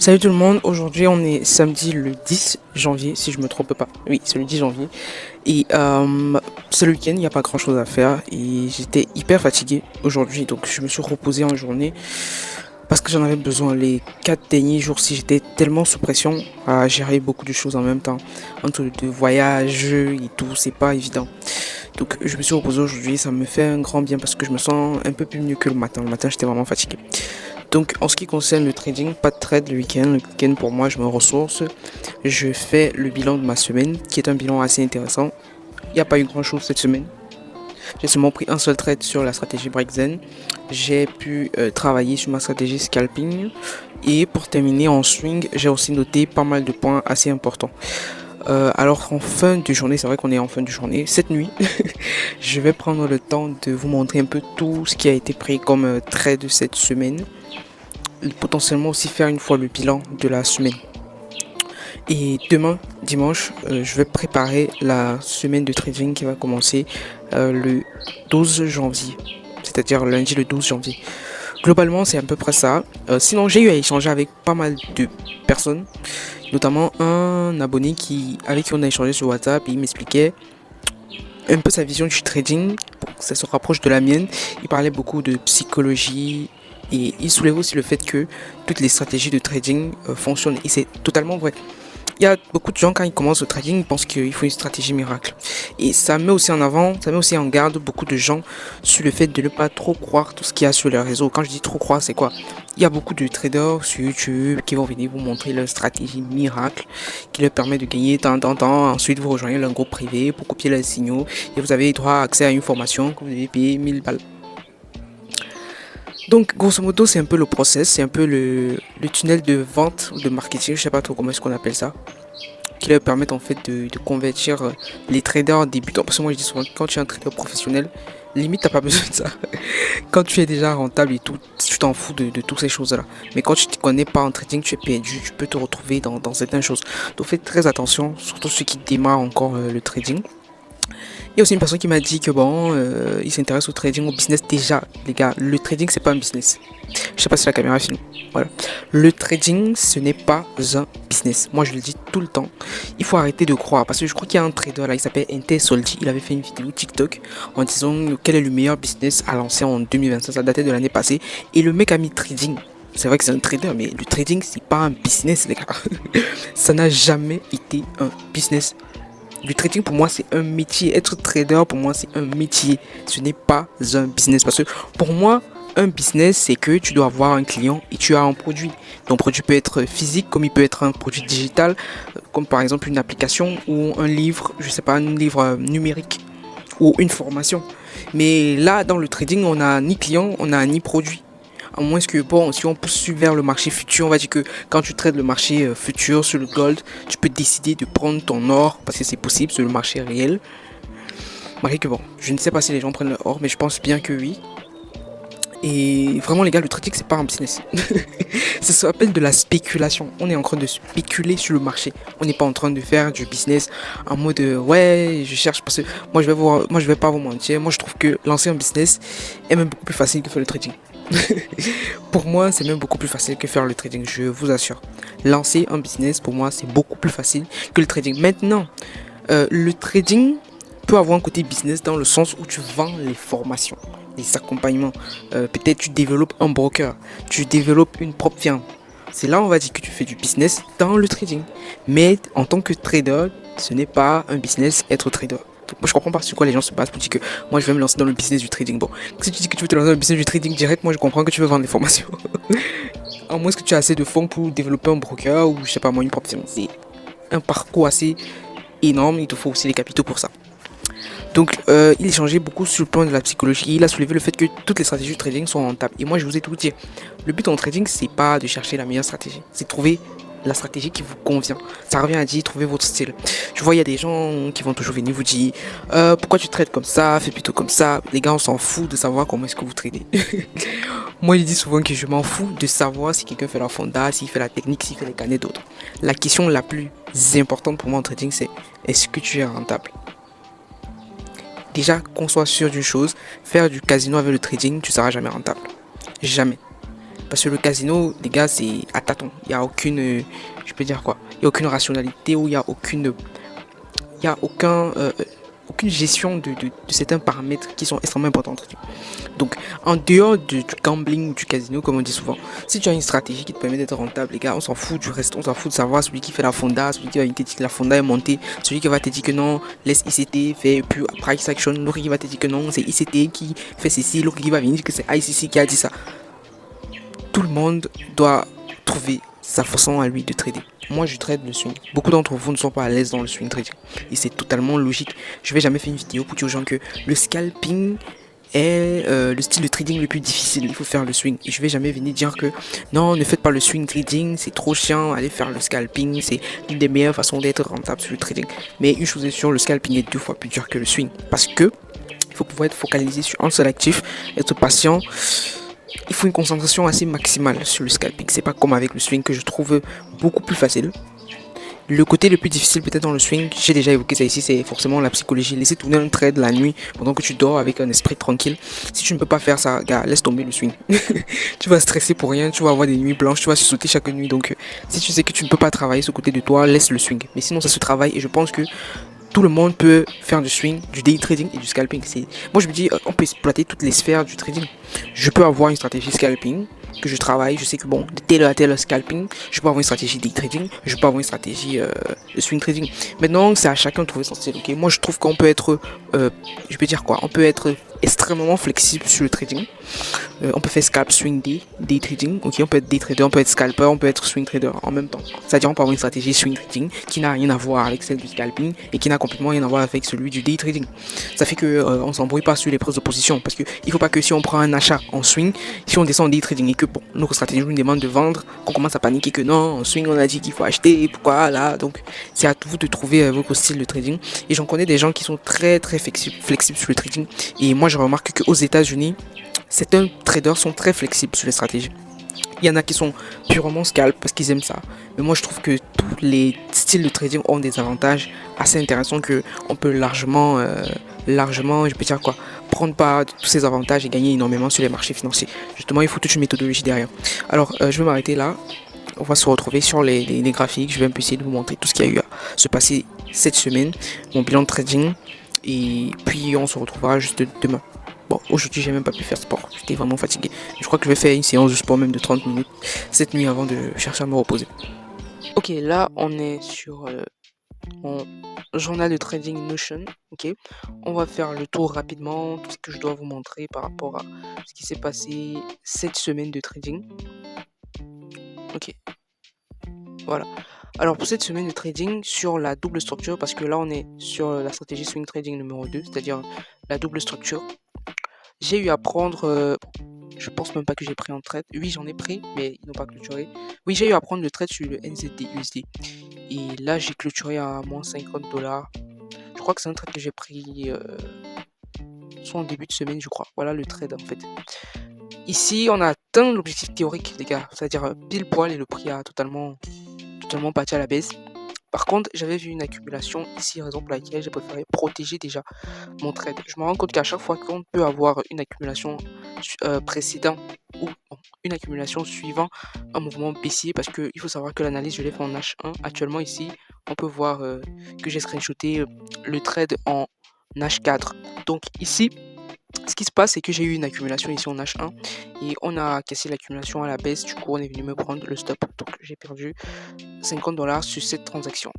Salut tout le monde, aujourd'hui on est samedi le 10 janvier si je me trompe pas. Oui, c'est le 10 janvier. Et c'est le week-end, il n'y a pas grand chose à faire et j'étais hyper fatigué aujourd'hui donc je me suis reposé en journée parce que j'en avais besoin. Les 4 derniers jours si j'étais tellement sous pression à gérer beaucoup de choses en même temps. Entre de voyages et tout, c'est pas évident. Donc je me suis reposé aujourd'hui, ça me fait un grand bien parce que je me sens un peu plus mieux que le matin. Le matin j'étais vraiment fatigué. Donc en ce qui concerne le trading, pas de trade le week-end. Le week-end pour moi, je me ressource. Je fais le bilan de ma semaine, qui est un bilan assez intéressant. Il n'y a pas eu grand-chose cette semaine. J'ai seulement pris un seul trade sur la stratégie Breakzen. J'ai pu travailler sur ma stratégie scalping. Et pour terminer en swing, j'ai aussi noté pas mal de points assez importants. Alors en fin de journée, c'est vrai qu'on est en fin de journée, cette nuit, je vais prendre le temps de vous montrer un peu tout ce qui a été pris comme trade cette semaine. Potentiellement aussi faire une fois le bilan de la semaine. Et demain, dimanche, je vais préparer la semaine de trading qui va commencer le 12 janvier. C'est-à-dire lundi le 12 janvier. Globalement, c'est à peu près ça. Sinon, j'ai eu à échanger avec pas mal de personnes, notamment un abonné avec qui on a échangé sur WhatsApp et il m'expliquait un peu sa vision du trading, ça se rapproche de la mienne. Il parlait beaucoup de psychologie et il soulève aussi le fait que toutes les stratégies de trading fonctionnent et c'est totalement vrai. Il y a beaucoup de gens quand ils commencent le trading, ils pensent qu'il faut une stratégie miracle. Et ça met aussi en avant, ça met aussi en garde beaucoup de gens sur le fait de ne pas trop croire tout ce qu'il y a sur les réseaux. Quand je dis trop croire, c'est quoi? Il y a beaucoup de traders sur YouTube qui vont venir vous montrer leur stratégie miracle qui leur permet de gagner tant. Ensuite, vous rejoignez leur groupe privé pour copier leurs signaux et vous avez droit à accès à une formation que vous devez payer 1000 balles. Donc, grosso modo, c'est un peu le process, c'est un peu le tunnel de vente ou de marketing, je sais pas trop comment est-ce qu'on appelle ça, qui leur permettent en fait de convertir les traders débutants. Parce que moi je dis souvent que quand tu es un trader professionnel, limite t'as pas besoin de ça. Quand tu es déjà rentable et tout, tu t'en fous de toutes ces choses-là. Mais quand tu ne te connais pas en trading, tu es perdu, tu peux te retrouver dans certaines choses. Donc faites très attention, surtout ceux qui démarrent encore le trading. Il y a aussi une personne qui m'a dit que bon, il s'intéresse au trading, au business déjà. Les gars, le trading c'est pas un business. Je sais pas si la caméra filme. Voilà. Le trading, ce n'est pas un business. Moi, je le dis tout le temps. Il faut arrêter de croire. Parce que je crois qu'il y a un trader là, il s'appelle Ente Soldi. Il avait fait une vidéo TikTok en disant quel est le meilleur business à lancer en 2025. Ça datait de l'année passée. Et le mec a mis trading. C'est vrai que c'est un trader, mais le trading, c'est pas un business, les gars. Ça n'a jamais été un business. Le trading pour moi c'est un métier. Être trader pour moi c'est un métier. Ce n'est pas un business. Parce que pour moi, un business c'est que tu dois avoir un client et tu as un produit. Ton produit peut être physique comme il peut être un produit digital. Comme par exemple une application ou un livre, je sais pas, un livre numérique ou une formation. Mais là dans le trading on n'a ni client, on n'a ni produit. À moins que, bon, si on pousse vers le marché futur, on va dire que quand tu traites le marché futur sur le gold, tu peux décider de prendre ton or, parce que c'est possible sur le marché réel. Malgré que bon, je ne sais pas si les gens prennent leur or, mais je pense bien que oui. Et vraiment les gars, le trading c'est pas un business. Ça s'appelle de la spéculation. On est en train de spéculer sur le marché. On n'est pas en train de faire du business en mode ouais, je cherche parce que moi je vais pas vous mentir. Moi je trouve que lancer un business est même beaucoup plus facile que faire le trading. Pour moi, c'est même beaucoup plus facile que faire le trading, je vous assure. Lancer un business, pour moi, c'est beaucoup plus facile que le trading. Maintenant, le trading peut avoir un côté business dans le sens où tu vends les formations, les accompagnements. Peut-être tu développes un broker, tu développes une propre firme. C'est là, on va dire que tu fais du business dans le trading. Mais en tant que trader, ce n'est pas un business être trader. Donc, moi, je comprends pas sur quoi les gens se basent pour dire que moi je vais me lancer dans le business du trading. Bon, si tu dis que tu veux te lancer dans le business du trading direct, moi je comprends que tu veux vendre des formations. À moins que tu as assez de fonds pour développer un broker ou je sais pas moi une propre firme. C'est un parcours assez énorme, il te faut aussi les capitaux pour ça. Donc il échangeait beaucoup sur le plan de la psychologie. Il a soulevé le fait que toutes les stratégies de trading sont rentables. Et moi je vous ai tout dit. Le but en trading c'est pas de chercher la meilleure stratégie, c'est de trouver la stratégie qui vous convient. Ça revient à dire trouver votre style. Je vois il y a des gens qui vont toujours venir vous dire pourquoi tu trades comme ça, fais plutôt comme ça. Les gars on s'en fout de savoir comment est-ce que vous tradez. Moi je dis souvent que je m'en fous de savoir si quelqu'un fait la fonda, s'il fait la technique, s'il fait les canets d'autres. La question la plus importante pour moi en trading c'est est-ce que tu es rentable? Déjà qu'on soit sûr d'une chose, faire du casino avec le trading, tu seras jamais rentable. Jamais. Parce que le casino, les gars, c'est à tâtons. Il n'y a aucune, je peux dire quoi, il n'y a aucune rationalité ou il y a aucune gestion de certains paramètres qui sont extrêmement importants. Donc, en dehors du gambling ou du casino, comme on dit souvent, si tu as une stratégie qui te permet d'être rentable, les gars, on s'en fout du reste, on s'en fout de savoir celui qui fait la fonda, celui qui va te dire que la fonda est montée, celui qui va te dire que non, laisse ICT faire plus price action, l'autre qui va te dire que non, c'est ICT qui fait ceci, l'autre qui va venir dire que c'est ICC qui a dit ça. Tout le monde doit trouver sa façon à lui de trader. Moi, je trade le swing. Beaucoup d'entre vous ne sont pas à l'aise dans le swing trading. Et c'est totalement logique. Je vais jamais faire une vidéo pour dire aux gens que le scalping est le style de trading le plus difficile. Il faut faire le swing. Et je vais jamais venir dire que non, ne faites pas le swing trading, c'est trop chiant, allez faire le scalping, c'est l'une des meilleures façons d'être rentable sur le trading. Mais une chose est sûre, le scalping est 2 fois plus dur que le swing. Parce que il faut pouvoir être focalisé sur un seul actif, être patient. Il faut une concentration assez maximale sur le scalping. C'est pas comme avec le swing que je trouve beaucoup plus facile. Le côté le plus difficile peut-être dans le swing, j'ai déjà évoqué ça ici, c'est forcément la psychologie. Laisser tourner un trade la nuit pendant que tu dors avec un esprit tranquille. Si tu ne peux pas faire ça, gars, laisse tomber le swing. Tu vas stresser pour rien, tu vas avoir des nuits blanches, tu vas se sauter chaque nuit. Donc si tu sais que tu ne peux pas travailler ce côté de toi, laisse le swing. Mais sinon ça se travaille et je pense que tout le monde peut faire du swing, du day trading et du scalping. Moi je me dis, on peut exploiter toutes les sphères du trading. Je peux avoir une stratégie scalping que je travaille, je sais que bon, de tel à tel scalping, je peux avoir une stratégie day trading, je peux avoir une stratégie de swing trading. Maintenant, c'est à chacun de trouver son style. Ok, moi je trouve qu'on peut être, je peux dire quoi, on peut être extrêmement flexible sur le trading. On peut faire scalp, swing, day trading. Ok, on peut être day trader, on peut être scalper, on peut être swing trader en même temps. C'est-à-dire on peut avoir une stratégie swing trading qui n'a rien à voir avec celle du scalping et qui n'a complètement rien à voir avec celui du day trading. Ça fait que on s'embrouille pas sur les prises de position parce que il faut pas que si on prend un achat en swing, si on descend en day trading et que bon, notre stratégie nous demande de vendre, qu'on commence à paniquer que non, en swing on a dit qu'il faut acheter, pourquoi là. Donc c'est à vous de trouver votre style de trading. Et j'en connais des gens qui sont très flexibles sur le trading. Et moi je remarque qu'aux États-Unis, certains traders sont très flexibles sur les stratégies. Il y en a qui sont purement scalp parce qu'ils aiment ça. Mais moi je trouve que tous les styles de trading ont des avantages assez intéressants que on peut largement, je peux dire quoi, prendre part de tous ces avantages et gagner énormément sur les marchés financiers. Justement, il faut toute une méthodologie derrière. Alors, je vais m'arrêter là. On va se retrouver sur les graphiques. Je vais un peu essayer de vous montrer tout ce qu'il y a eu à se passer cette semaine, mon bilan de trading. Et puis on se retrouvera juste demain. Bon, aujourd'hui j'ai même pas pu faire sport, j'étais vraiment fatigué. Je crois que je vais faire une séance de sport même de 30 minutes cette nuit avant de chercher à me reposer. Ok, là on est sur mon journal de trading Notion. Ok, on va faire le tour rapidement, tout ce que je dois vous montrer par rapport à ce qui s'est passé cette semaine de trading. Ok, voilà. Alors pour cette semaine de trading sur la double structure, parce que là on est sur la stratégie swing trading numéro 2, c'est-à-dire la double structure. J'ai eu à prendre, je pense même pas que j'ai pris en trade. Oui, j'en ai pris, mais ils n'ont pas clôturé. Oui, j'ai eu à prendre le trade sur le NZD USD. Et là, j'ai clôturé à moins 50 $. Je crois que c'est un trade que j'ai pris soit en début de semaine, je crois. Voilà le trade en fait. Ici, on a atteint l'objectif théorique, les gars. C'est-à-dire pile poil et le prix a totalement parti à la baisse. Par contre, j'avais vu une accumulation ici, raison pour laquelle j'ai préféré protéger déjà mon trade. Je me rends compte qu'à chaque fois qu'on peut avoir une accumulation précédente ou une accumulation suivant un mouvement baissier, parce qu'il faut savoir que l'analyse, je l'ai fait en H1. Actuellement ici, on peut voir que j'ai screenshoté le trade en H4. Donc ici, ce qui se passe, c'est que j'ai eu une accumulation ici en H1 et on a cassé l'accumulation à la baisse. Du coup, on est venu me prendre le stop. Donc, j'ai perdu 50 $ sur cette transaction.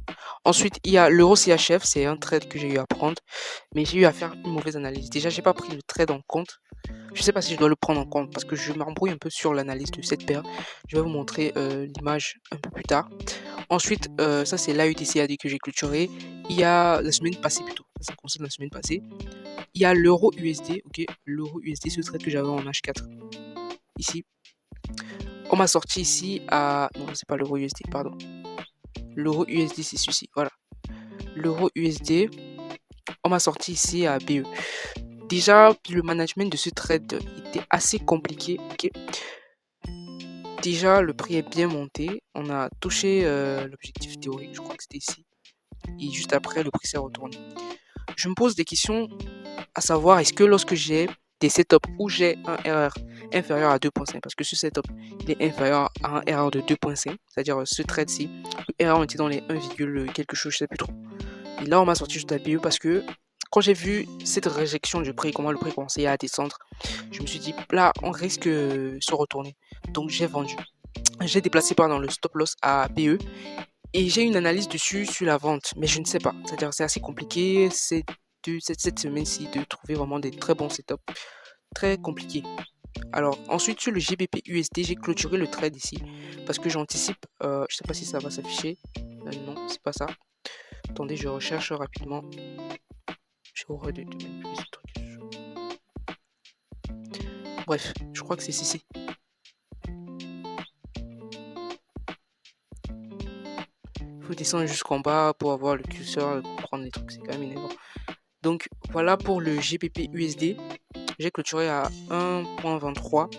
Ensuite, il y a l'euro CHF. C'est un trade que j'ai eu à prendre, mais j'ai eu à faire une mauvaise analyse. Déjà, j'ai pas pris le trade en compte. Je sais pas si je dois le prendre en compte parce que je m'embrouille un peu sur l'analyse de cette paire. Je vais vous montrer l'image un peu plus tard. Ensuite, ça c'est l'AETCAD que j'ai clôturé. Il y a la semaine passée plutôt. Ça concerne la semaine passée. Il y a l'euro USD, ok, l'euro USD, ce trade que j'avais en H4, ici. On m'a sorti ici à... Non, c'est pas l'euro USD, pardon. L'euro USD, c'est celui-ci, voilà. L'euro USD, on m'a sorti ici à BE. Déjà, le management de ce trade était assez compliqué, ok. Déjà, le prix est bien monté. On a touché l'objectif théorique, je crois que c'était ici. Et juste après, le prix s'est retourné. Je me pose des questions à savoir, est-ce que lorsque j'ai des setups où j'ai un RR inférieur à 2.5 parce que ce setup il est inférieur à un RR de 2.5, c'est-à-dire ce trade-ci, le RR on était dans les 1, quelque chose, je sais plus trop. Et là on m'a sorti juste la BE parce que quand j'ai vu cette réjection du prix, comment le prix commençait à descendre, je me suis dit là on risque de se retourner. Donc j'ai vendu. J'ai déplacé pendant le stop loss à BE et j'ai une analyse dessus sur la vente, mais je ne sais pas. C'est-à-dire c'est assez compliqué cette semaine-ci de trouver vraiment des très bons setups. Très compliqué. Alors ensuite sur le GBP USD, j'ai clôturé le trade ici parce que j'anticipe, je sais pas si ça va s'afficher. Non, c'est pas ça. Attendez, je recherche rapidement. J'ai horreur de manipuler ce truc. Bref, je crois que c'est ici. Faut descendre jusqu'en bas pour avoir le curseur, comprendre les trucs, c'est quand même énervant. Donc voilà pour le GBP USD. J'ai clôturé à 1.23.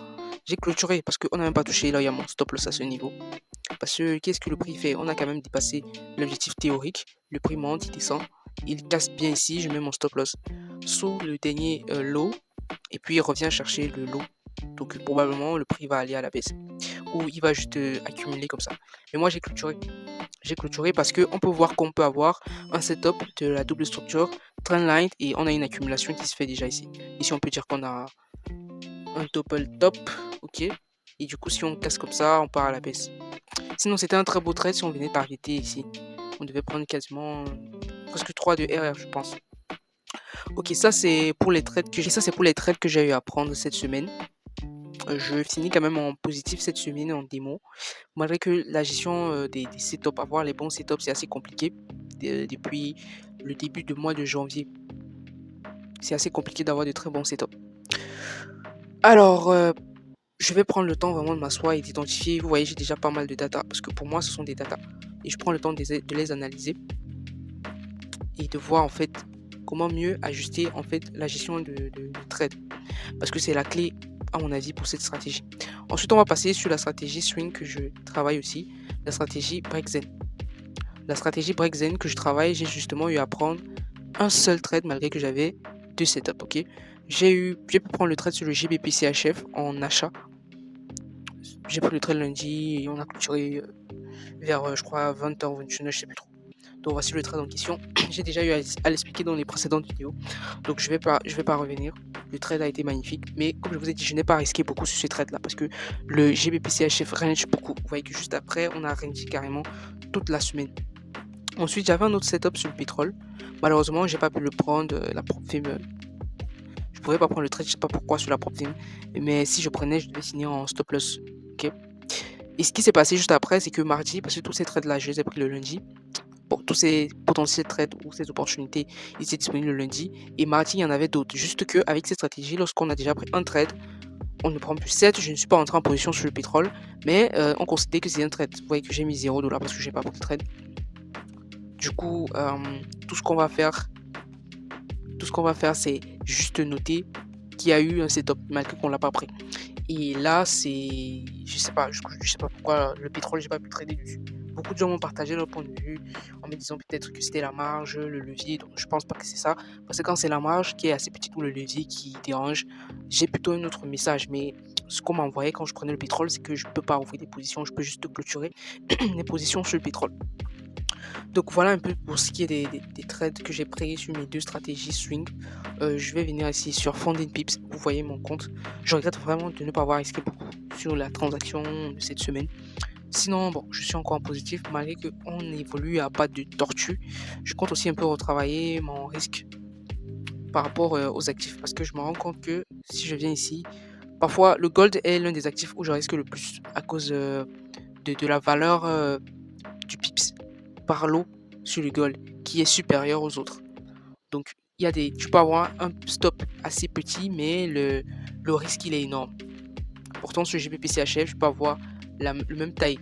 J'ai clôturé parce qu'on n'a même pas touché. Là, il y a mon stop loss à ce niveau. Parce que qu'est-ce que le prix fait? On a quand même dépassé l'objectif théorique. Le prix monte, il descend. Il casse bien ici. Je mets mon stop loss sous le dernier low. Et puis il revient chercher le low. Donc probablement le prix va aller à la baisse. Ou il va juste accumuler comme ça. Mais moi j'ai clôturé. J'ai clôturé parce qu'on peut voir qu'on peut avoir un setup de la double structure, trendline, et on a une accumulation qui se fait déjà ici. Ici on peut dire qu'on a un double top, ok. Et du coup si on casse comme ça, on part à la baisse. Sinon c'était un très beau trade si on venait targeter ici. On devait prendre quasiment presque 3 de RR je pense. Ok, ça c'est pour les trades que j'ai eu à prendre cette semaine. Je finis quand même en positif cette semaine en démo. Malgré que la gestion des setups, avoir les bons setups, c'est assez compliqué. Depuis le début du mois de janvier, c'est assez compliqué d'avoir de très bons setups. Alors, je vais prendre le temps vraiment de m'asseoir et d'identifier. Vous voyez, j'ai déjà pas mal de data parce que pour moi, ce sont des data. Et je prends le temps de les analyser et de voir en fait comment mieux ajuster en fait la gestion de trade. Parce que c'est la clé à mon avis pour cette stratégie. Ensuite, on va passer sur la stratégie swing que je travaille aussi, la stratégie break-zen. La stratégie break-zen que je travaille, j'ai justement eu à prendre un seul trade malgré que j'avais deux setups, ok. J'ai pu prendre le trade sur le GBP CHF en achat. J'ai pris le trade lundi et on a clôturé vers, je crois, 20h ou 21h, je sais plus trop. Donc voici le trade en question. J'ai déjà eu à l'expliquer dans les précédentes vidéos. Donc je vais pas revenir. Le trade a été magnifique. Mais comme je vous ai dit, je n'ai pas risqué beaucoup sur ce trade là. Parce que le GBP CHF range beaucoup. Vous voyez que juste après, on a rangé carrément toute la semaine. Ensuite, j'avais un autre setup sur le pétrole. Malheureusement, j'ai pas pu le prendre. La prop firme, je pouvais pas prendre le trade, je sais pas pourquoi sur la prop firme. Mais si je prenais, je devais signer en stop loss. Ok. Et ce qui s'est passé juste après, c'est que mardi, parce que tous ces trades là, je les ai pris le lundi. Bon, tous ces potentiels trades ou ces opportunités, ils étaient disponibles le lundi. Et mardi, il y en avait d'autres. Juste que avec cette stratégie, lorsqu'on a déjà pris un trade, on ne prend plus 7. Je ne suis pas entré en position sur le pétrole, mais on considère que c'est un trade. Vous voyez que j'ai mis 0$ parce que j'ai pas pris de trade. Du coup, tout ce qu'on va faire, c'est juste noter qu'il y a eu un setup malgré qu'on l'a pas pris. Et là, je sais pas pourquoi le pétrole, j'ai pas pu trader dessus. Beaucoup de gens m'ont partagé leur point de vue en me disant peut-être que c'était la marge, le levier. Donc, je pense pas que c'est ça. Parce que quand c'est la marge qui est assez petite ou le levier qui dérange, j'ai plutôt un autre message. Mais ce qu'on m'envoyait quand je prenais le pétrole, c'est que je peux pas ouvrir des positions. Je peux juste clôturer les positions sur le pétrole. Donc voilà un peu pour ce qui est des trades que j'ai pris sur mes deux stratégies swing. Je vais venir ici sur Funding Pips. Vous voyez mon compte. Je regrette vraiment de ne pas avoir risqué beaucoup sur la transaction de cette semaine. Sinon, bon, je suis encore en positif malgré qu'on évolue à pas de tortue. Je compte aussi un peu retravailler mon risque par rapport aux actifs parce que je me rends compte que si je viens ici, parfois le gold est l'un des actifs où je risque le plus à cause de la valeur du pips par lot sur le gold qui est supérieur aux autres. Donc, tu peux avoir un stop assez petit, mais le risque il est énorme. Pourtant, sur GBP-CHF, je peux avoir la même taille,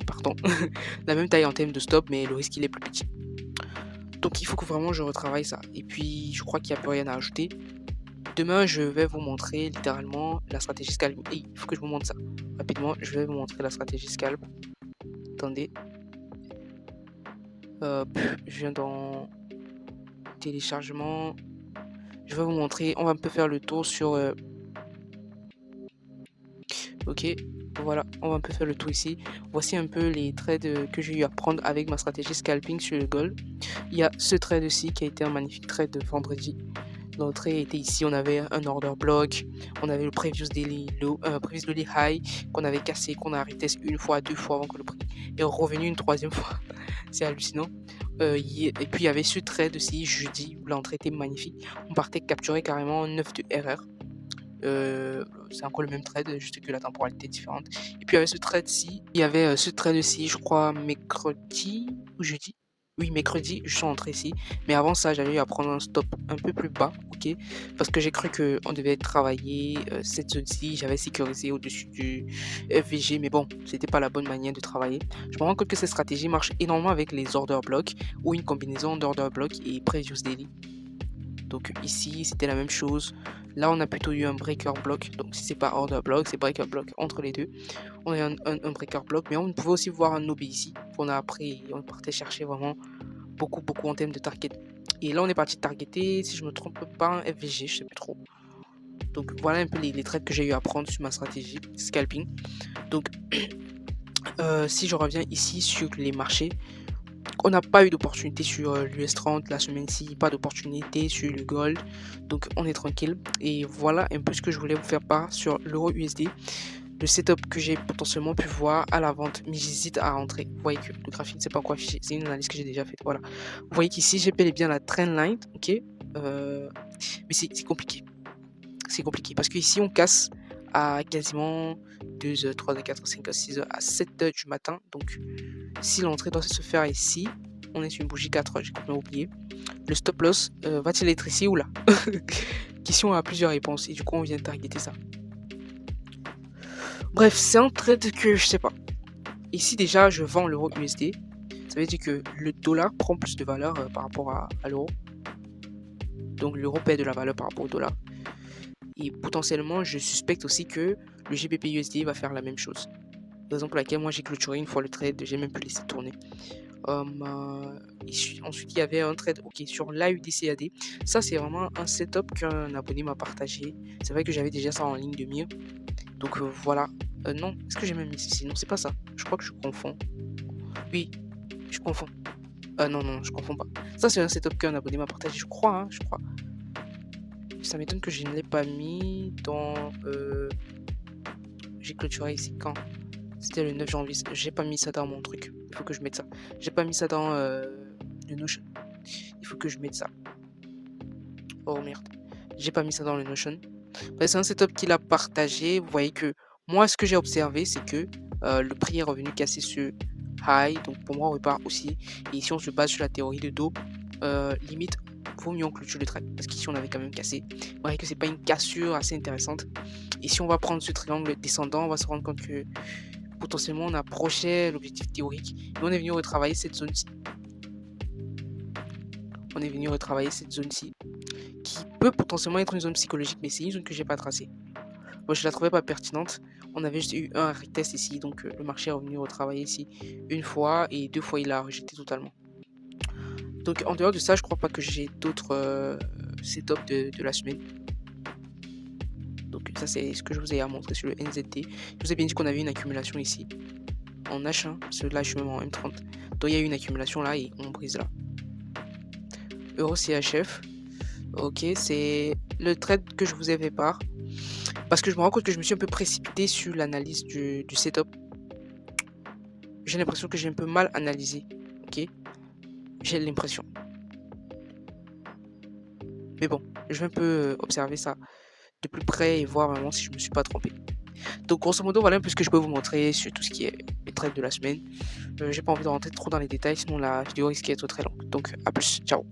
pardon, la même taille en termes de stop, mais le risque il est plus petit. Donc, il faut que vraiment je retravaille ça. Et puis, je crois qu'il n'y a plus rien à ajouter. Demain, je vais vous montrer littéralement la stratégie scalp. Et il faut que je vous montre ça rapidement. Je vais vous montrer la stratégie scalp. Attendez. Je viens dans téléchargement. je vais vous montrer. On va un peu faire le tour sur... ok, voilà, on va un peu faire le tour ici. Voici un peu les trades que j'ai eu à prendre avec ma stratégie scalping sur le gold. Il y a ce trade-ci qui a été un magnifique trade de vendredi. L'entrée était ici, on avait un order block, on avait le previous daily low, previous daily high qu'on avait cassé, qu'on a arrêté une fois, deux fois avant que le prix est revenu une troisième fois. C'est hallucinant. Et puis il y avait ce trade aussi jeudi où l'entrée était magnifique. On partait capturer carrément 9 de RR. C'est encore le même trade, juste que la temporalité est différente. Et puis il y avait ce trade-ci, je crois, mercredi ou jeudi. Oui, mercredi, je suis entré ici. Mais avant ça, j'avais eu à prendre un stop un peu plus bas, ok? Parce que j'ai cru qu'on devait travailler cette zone-ci. J'avais sécurisé au-dessus du FVG, mais bon, c'était pas la bonne manière de travailler. Je me rends compte que cette stratégie marche énormément avec les order blocks ou une combinaison d'order block et previous daily. Donc ici, c'était la même chose. Là, on a plutôt eu un breaker block. Donc si c'est pas order block, c'est breaker block entre les deux. On a un breaker block, mais on pouvait aussi voir un OB ici. On a appris, on partait chercher vraiment beaucoup en termes de target. Et là, on est parti targeter, si je me trompe pas, un FVG, je sais plus trop. Donc voilà un peu les trades que j'ai eu à prendre sur ma stratégie scalping. Donc si je reviens ici sur les marchés, on n'a pas eu d'opportunité sur l'US 30 la semaine-ci, pas d'opportunité sur le gold, donc on est tranquille. Et voilà un peu ce que je voulais vous faire part sur l'euro USD, le setup que j'ai potentiellement pu voir à la vente, mais j'hésite à rentrer. Vous voyez que le graphique c'est pas encore affiché, c'est une analyse que j'ai déjà faite. Voilà, vous voyez qu'ici j'ai bel et bien la trendline, ok, mais c'est compliqué. C'est compliqué parce qu'ici on casse à quasiment 2h, 3h, 4h, 5h, 6h, à 7h du matin. Donc si l'entrée doit se faire ici, on est sur une bougie 4h, j'ai complètement oublié. Le stop loss va-t-il être ici ou là? Question à plusieurs réponses et du coup on vient de targeter ça. Bref, c'est un trade que je sais pas. Ici déjà je vends l'euro USD. Ça veut dire que le dollar prend plus de valeur par rapport à l'euro. Donc l'euro perd de la valeur par rapport au dollar. Et potentiellement, je suspecte aussi que le GBP USD va faire la même chose. Raison pour laquelle moi j'ai clôturé une fois le trade, j'ai même pu laisser tourner. Ensuite, il y avait un trade sur l'AUDCAD. Ça, c'est vraiment un setup qu'un abonné m'a partagé. C'est vrai que j'avais déjà ça en ligne de mire. Donc voilà. Non, est-ce que j'ai même mis ici? Non, c'est pas ça. Je crois que je confonds. Oui, je confonds. Non, je confonds pas. Ça, c'est un setup qu'un abonné m'a partagé, je crois. Ça m'étonne que je ne l'ai pas mis dans... J'ai clôturé ici quand? C'était le 9 janvier. J'ai pas mis ça dans mon truc. Il faut que je mette ça. J'ai pas mis ça dans le Notion. Il faut que je mette ça. Oh merde. J'ai pas mis ça dans le Notion. Bref, c'est un setup qu'il a partagé. Vous voyez que moi, ce que j'ai observé, c'est que le prix est revenu casser ce high. Donc pour moi, on repart aussi. Et ici, on se base sur la théorie de dos. Limite, vaut mieux en clôture le trade parce qu'ici on avait quand même cassé. Vous voyez que c'est pas une cassure assez intéressante. Et si on va prendre ce triangle descendant, on va se rendre compte que potentiellement on approchait l'objectif théorique. Et on est venu retravailler cette zone-ci. Qui peut potentiellement être une zone psychologique, mais c'est une zone que j'ai pas tracée. Moi, je la trouvais pas pertinente. On avait juste eu un retest ici, donc le marché est revenu retravailler ici une fois et deux fois il a rejeté totalement. Donc en dehors de ça, je crois pas que j'ai d'autres setups de la semaine. Donc ça c'est ce que je vous ai à montrer sur le NZT. Je vous ai bien dit qu'on avait une accumulation ici en H1, là je suis même en M30. Donc il y a eu une accumulation là et on brise là. Euro CHF. Ok, c'est le trade que je vous ai fait part. Parce que je me rends compte que je me suis un peu précipité sur l'analyse du setup. J'ai l'impression que j'ai un peu mal analysé. Ok, j'ai l'impression. Mais bon, je vais un peu observer ça de plus près et voir vraiment si je me suis pas trompé. Donc grosso modo, voilà un peu ce que je peux vous montrer sur tout ce qui est les trades de la semaine. J'ai pas envie de rentrer trop dans les détails, sinon la vidéo risque d'être très longue. Donc à plus, ciao.